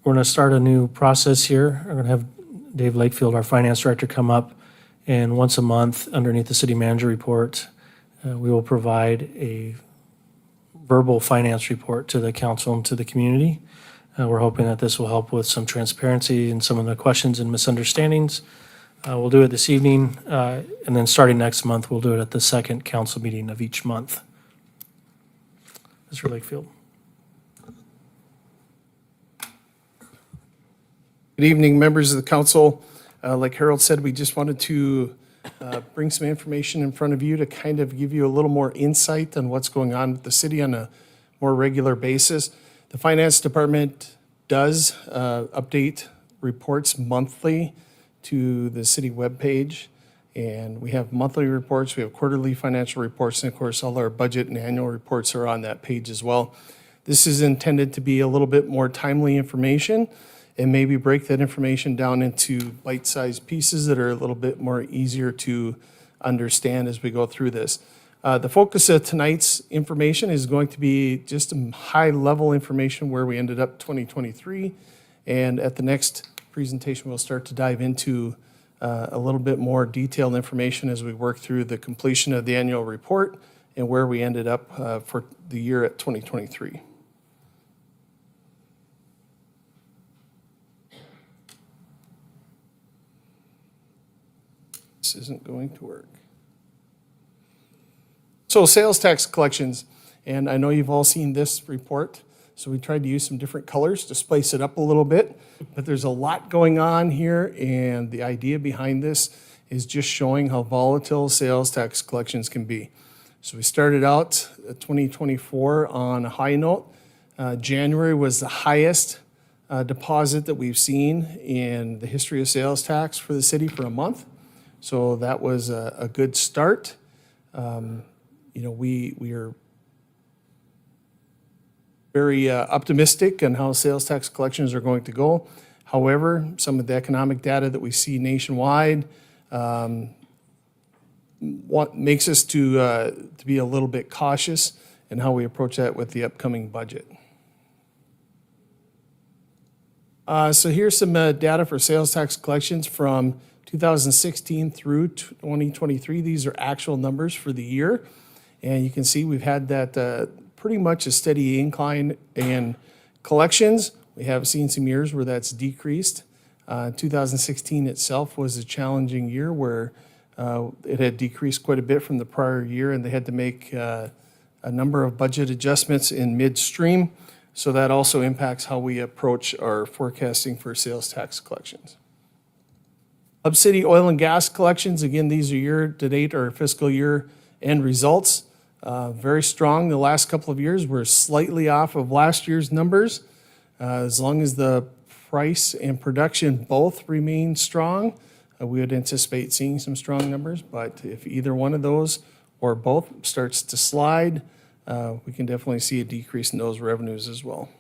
we're going to start a new process here. We're going to have Dave Lakefield, our finance director, come up, and once a month, underneath the city manager report, we will provide a verbal finance report to the council and to the community. We're hoping that this will help with some transparency and some of the questions and misunderstandings. We'll do it this evening, and then starting next month, we'll do it at the second council meeting of each month. Mr. Lakefield. Good evening, members of the council. Like Harold said, we just wanted to bring some information in front of you to kind of give you a little more insight on what's going on with the city on a more regular basis. The finance department does update reports monthly to the city webpage, and we have monthly reports, we have quarterly financial reports, and of course all our budget and annual reports are on that page as well. This is intended to be a little bit more timely information and maybe break that information down into bite-sized pieces that are a little bit more easier to understand as we go through this. The focus of tonight's information is going to be just high-level information where we ended up 2023, and at the next presentation we'll start to dive into a little bit more detailed information as we work through the completion of the annual report and where we ended up for the year at 2023. This isn't going to work. So sales tax collections, and I know you've all seen this report, so we tried to use some different colors to spice it up a little bit, but there's a lot going on here, and the idea behind this is just showing how volatile sales tax collections can be. So we started out 2024 on a high note. January was the highest deposit that we've seen in the history of sales tax for the city for a month. So that was a good start. We are very optimistic on how sales tax collections are going to go. However, some of the economic data that we see nationwide what makes us to be a little bit cautious in how we approach that with the upcoming budget. So here's some data for sales tax collections from 2016 through 2023. These are actual numbers for the year. And you can see we've had that pretty much a steady incline in collections. We have seen some years where that's decreased. 2016 itself was a challenging year where it had decreased quite a bit from the prior year, and they had to make a number of budget adjustments in midstream. So that also impacts how we approach our forecasting for sales tax collections. Hub City oil and gas collections, again, these are year-to-date or fiscal year end results. Very strong the last couple of years. We're slightly off of last year's numbers. As long as the price and production both remain strong, we would anticipate seeing some strong numbers. But if either one of those or both starts to slide, we can definitely see a decrease in those revenues as well.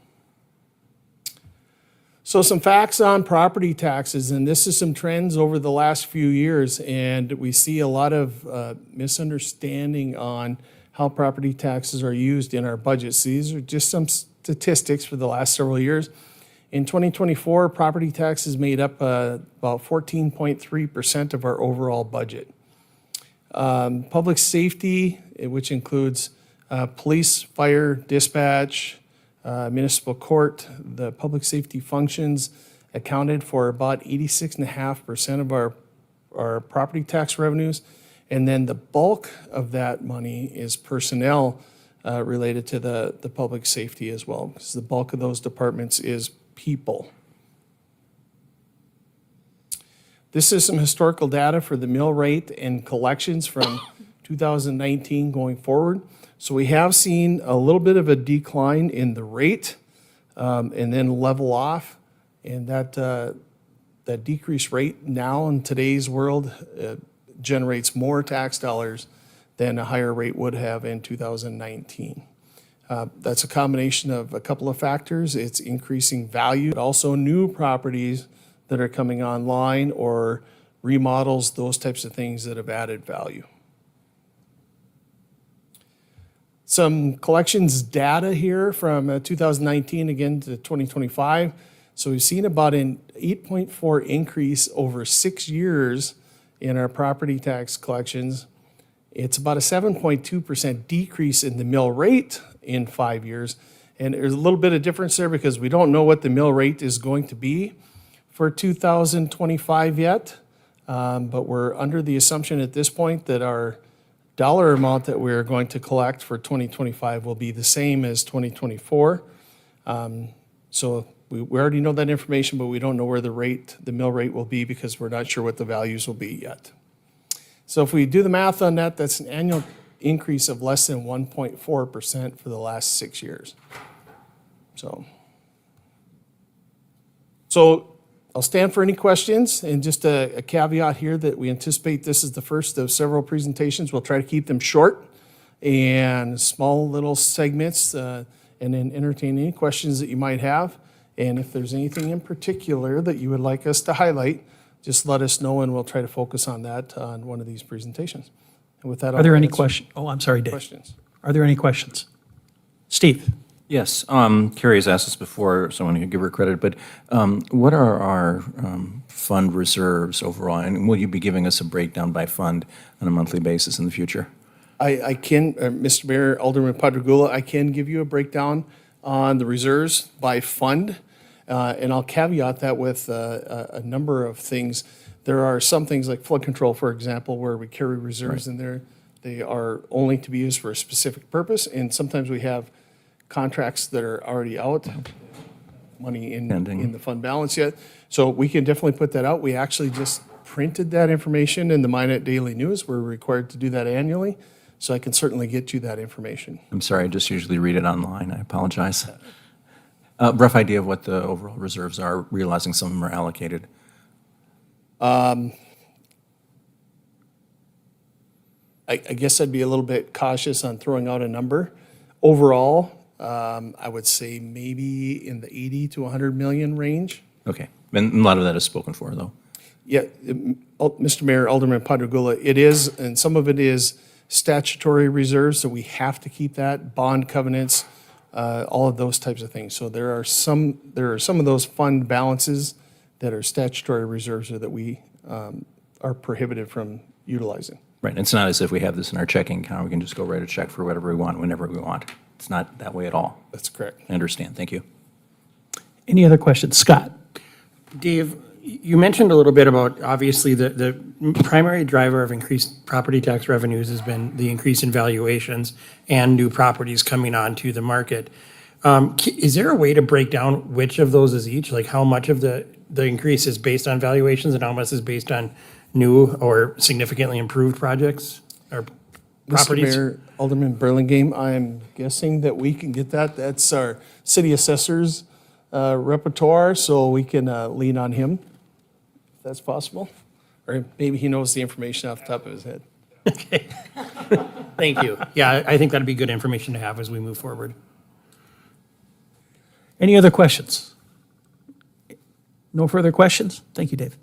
So some facts on property taxes, and this is some trends over the last few years, and we see a lot of misunderstanding on how property taxes are used in our budgets. These are just some statistics for the last several years. In 2024, property taxes made up about 14.3% of our overall budget. Public safety, which includes police, fire, dispatch, municipal court, the public safety functions accounted for about 86.5% of our property tax revenues. And then the bulk of that money is personnel related to the public safety as well, because the bulk of those departments is people. This is some historical data for the mill rate and collections from 2019 going forward. So we have seen a little bit of a decline in the rate and then level off. And that decreased rate now in today's world generates more tax dollars than a higher rate would have in 2019. That's a combination of a couple of factors. It's increasing value, but also new properties that are coming online or remodels, those types of things that have added value. Some collections data here from 2019 again to 2025. So we've seen about an 8.4 increase over 6 years in our property tax collections. It's about a 7.2% decrease in the mill rate in 5 years. And there's a little bit of difference there because we don't know what the mill rate is going to be for 2025 yet. But we're under the assumption at this point that our dollar amount that we're going to collect for 2025 will be the same as 2024. So we already know that information, but we don't know where the mill rate will be because we're not sure what the values will be yet. So if we do the math on that, that's an annual increase of less than 1.4% for the last 6 years. So I'll stand for any questions, and just a caveat here that we anticipate this is the first of several presentations. We'll try to keep them short and small little segments, and then entertain any questions that you might have. And if there's anything in particular that you would like us to highlight, just let us know, and we'll try to focus on that on one of these presentations. And with that, Are there I'll any answer questions? Oh, I'm sorry, Dave. questions. Are there any questions? Steve? Yes, Carrie's asked us before, so I want to give her credit, but what are our fund reserves overall? And will you be giving us a breakdown by fund on a monthly basis in the future? I can, Mr. Mayor, Alderman Padragula, I can give you a breakdown on the reserves by fund, and I'll caveat that with a number of things. There are some things like flood control, for example, where we carry reserves in there. They are only to be used for a specific purpose, and sometimes we have contracts that are already out, money in the fund balance yet. So we can definitely put that out. We actually just printed that information in the Minot Daily News. We're required to do that annually, so I can certainly get you that information. I'm sorry, I just usually read it online, I apologize. Rough idea of what the overall reserves are, realizing some of them are allocated. I guess I'd be a little bit cautious on throwing out a number. Overall, I would say maybe in the 80 to 100 million range. Okay, and a lot of that is spoken for, though. Yeah, Mr. Mayor, Alderman Padragula, it is, and some of it is statutory reserves, so we have to keep that, bond covenants, all of those types of things. So there are some of those fund balances that are statutory reserves or that we are prohibited from utilizing. Right, it's not as if we have this in our checking account, we can just go write a check for whatever we want, whenever we want. It's not that way at all. That's correct. I understand, thank you. Any other questions? Scott? Dave, you mentioned a little bit about, obviously, the primary driver of increased property tax revenues has been the increase in valuations and new properties coming onto the market. Is there a way to break down which of those is each? Like how much of the increase is based on valuations and how much is based on new or significantly improved projects or properties? Mr. Mayor, Alderman Burlingame, I'm guessing that we can get that. That's our city assessor's repertoire, so we can lean on him, if that's possible. Or maybe he knows the information off the top of his head. Okay. Thank you. Yeah, I think that'd be good information to have as we move forward. Any other questions? No further questions? Thank you, Dave.